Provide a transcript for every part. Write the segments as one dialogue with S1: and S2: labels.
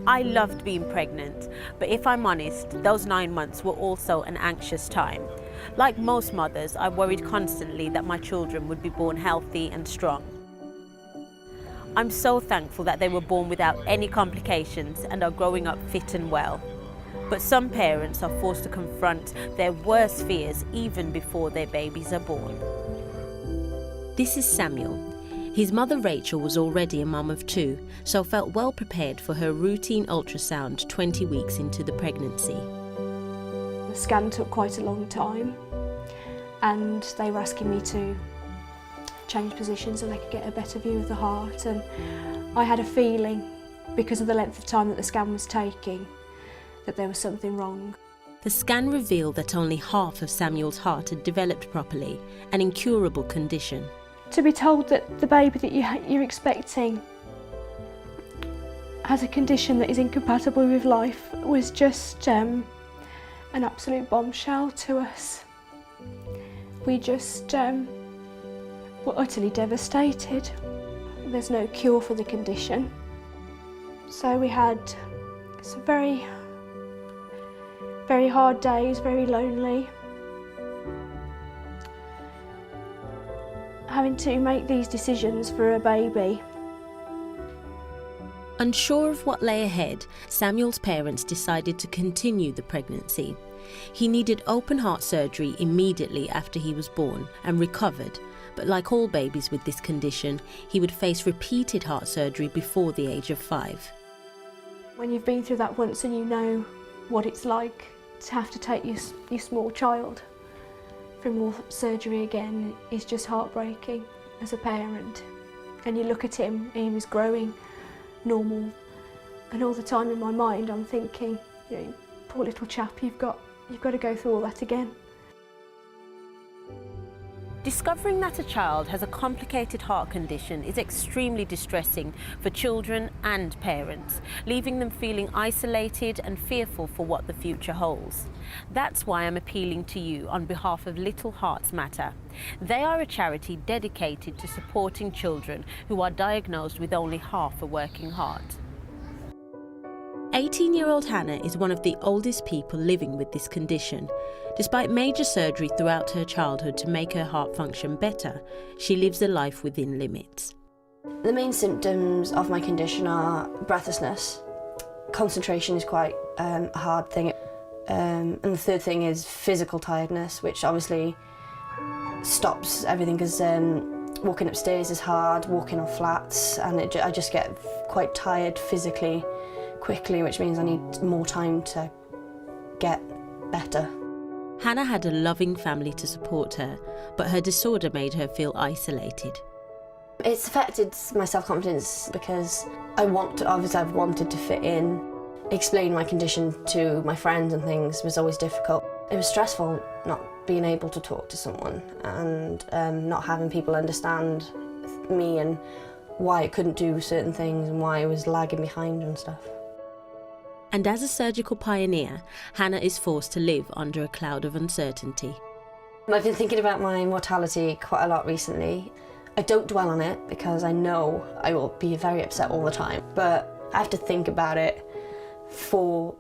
S1: I loved being pregnant, but if I'm honest, those 9 months were also an anxious time. Like most mothers, I worried constantly that my children would be born healthy and strong. I'm so thankful that they were born without any complications and are growing up fit and well. But some parents are forced to confront their worst fears even before their babies are born. This is Samuel. His mother Rachel was already a mum of 2, so felt well prepared for her routine ultrasound 20 weeks into the pregnancy.
S2: The scan took quite a long time and they were asking me to change positions so they could get a better view of the heart, and I had a feeling, because of the length of time that the scan was taking, that there was something wrong.
S1: The scan revealed that only half of Samuel's heart had developed properly, an incurable condition.
S2: To be told that the baby that you're expecting has a condition that is incompatible with life was just an absolute bombshell to us. We just were utterly devastated. There's no cure for the condition. So we had some very, very hard days, very lonely. Having to make these decisions for a baby.
S1: Unsure of what lay ahead, Samuel's parents decided to continue the pregnancy. He needed open heart surgery immediately after he was born and recovered, but like all babies with this condition, he would face repeated heart surgery before the age of 5.
S2: When you've been through that once and you know what it's like to have to take your small child for more surgery again, is just heartbreaking as a parent. And you look at him, he was growing normal, and all the time in my mind I'm thinking, you know, poor little chap, you've got to go through all that again. Discovering that a child has a complicated heart condition is extremely distressing for children and parents, leaving them feeling isolated and fearful for what the future holds. That's why I'm appealing to you on behalf of Little Hearts Matter. They are a charity dedicated to supporting children who are diagnosed with only half a working heart. 18-year-old Hannah is one of the oldest people living with this condition. Despite major surgery throughout her childhood to make her heart function better, she lives a life within limits.
S3: The main symptoms of my condition are breathlessness. Concentration is quite a hard thing. And the third thing is physical tiredness, which obviously stops everything, because walking upstairs is hard, walking on flats, and I just get quite tired physically quickly, which means I need more time to get better.
S1: Hannah had a loving family to support her, but her disorder made her feel isolated.
S3: It's affected my self-confidence because I've wanted to fit in. Explain my condition to my friends and things was always difficult. It was stressful not being able to talk to someone and not having people understand me and why I couldn't do certain things and why I was lagging behind and stuff.
S1: And as a surgical pioneer, Hannah is forced to live under a cloud of uncertainty.
S3: I've been thinking about my mortality quite a lot recently. I don't dwell on it because I know I will be very upset all the time, but I have to think about it for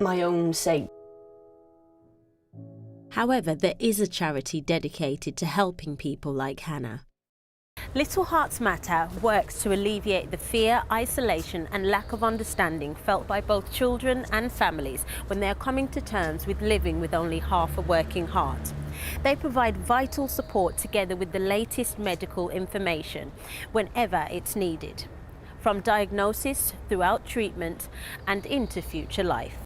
S3: my own sake.
S1: However, there is a charity dedicated to helping people like Hannah. Little Hearts Matter works to alleviate the fear, isolation and lack of understanding felt by both children and families when they are coming to terms with living with only half a working heart. They provide vital support together with the latest medical information whenever it's needed, from diagnosis throughout treatment and into future life.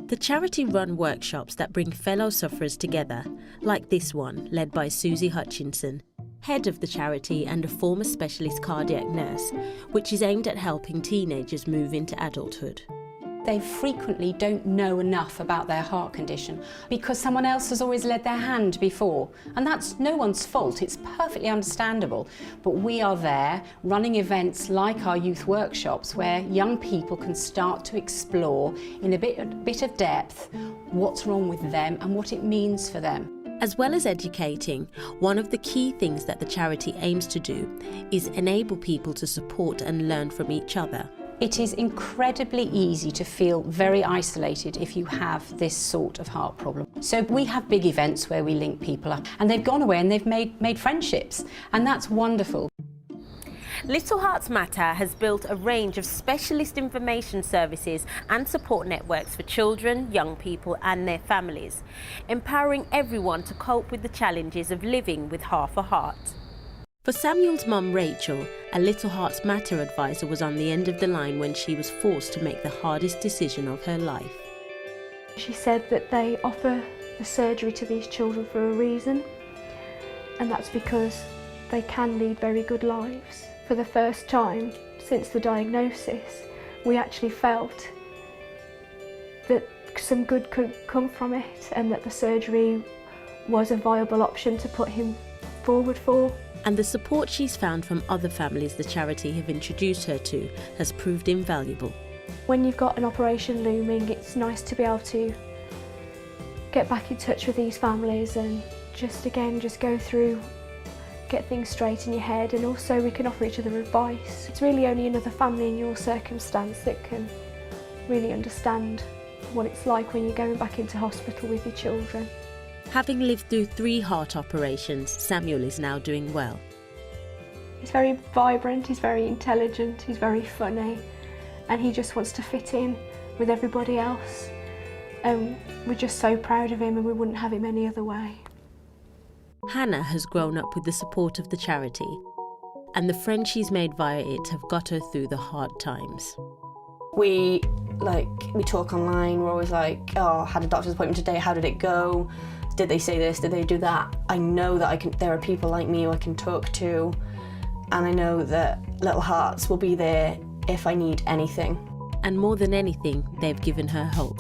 S1: The charity run workshops that bring fellow sufferers together, like this one led by Susie Hutchinson, head of the charity and a former specialist cardiac nurse, which is aimed at helping teenagers move into adulthood.
S4: They frequently don't know enough about their heart condition because someone else has always led their hand before. And that's no one's fault, it's perfectly understandable. But we are there running events like our youth workshops where young people can start to explore in a bit of depth what's wrong with them and what it means for them.
S1: As well as educating, one of the key things that the charity aims to do is enable people to support and learn from each other.
S4: It is incredibly easy to feel very isolated if you have this sort of heart problem. So we have big events where we link people up, and they've gone away and they've made friendships, and that's wonderful.
S2: Little Hearts Matter has built a range of specialist information services and support networks for children, young people and their families, empowering everyone to cope with the challenges of living with half a heart.
S1: For Samuel's mum, Rachel, a Little Hearts Matter advisor was on the end of the line when she was forced to make the hardest decision of her life.
S5: She said that they offer the surgery to these children for a reason, and that's because they can lead very good lives. For the first time since the diagnosis, we actually felt that some good could come from it and that the surgery was a viable option to put him forward for.
S1: And the support she's found from other families the charity have introduced her to has proved invaluable.
S5: When you've got an operation looming, it's nice to be able to get back in touch with these families and just go through, get things straight in your head, and also we can offer each other advice. It's really only another family in your circumstance that can really understand what it's like when you're going back into hospital with your children.
S1: Having lived through 3 heart operations, Samuel is now doing well.
S5: He's very vibrant, he's very intelligent, he's very funny, and he just wants to fit in with everybody else. We're just so proud of him, and we wouldn't have him any other way.
S1: Hannah has grown up with the support of the charity, and the friends she's made via it have got her through the hard times.
S3: We talk online, we're always like, oh, I had a doctor's appointment today, how did it go? Did they say this, did they do that? I know that there are people like me who I can talk to, and I know that Little Hearts will be there if I need anything.
S1: And more than anything, they've given her hope.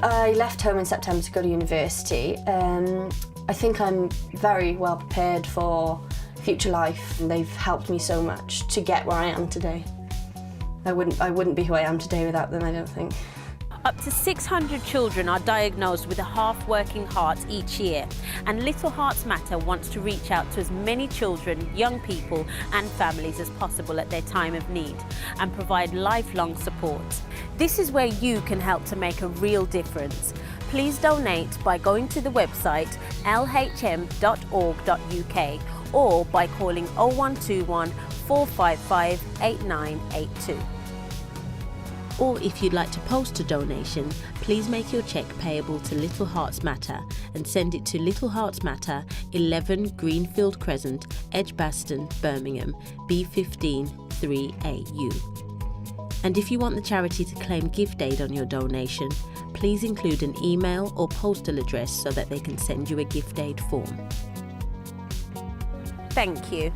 S3: I left home in September to go to university. I think I'm very well prepared for future life, and they've helped me so much to get where I am today. I wouldn't be who I am today without them, I don't think.
S2: Up to 600 children are diagnosed with a half-working heart each year, and Little Hearts Matter wants to reach out to as many children, young people and families as possible at their time of need and provide lifelong support. This is where you can help to make a real difference. Please donate by going to the website lhm.org.uk or by calling 0121 455 8982.
S1: Or if you'd like to post a donation, please make your cheque payable to Little Hearts Matter and send it to Little Hearts Matter, 11 Greenfield Crescent, Edgbaston, Birmingham, B15 3AU. And if you want the charity to claim gift aid on your donation, please include an email or postal address so that they can send you a gift aid form.
S2: Thank you.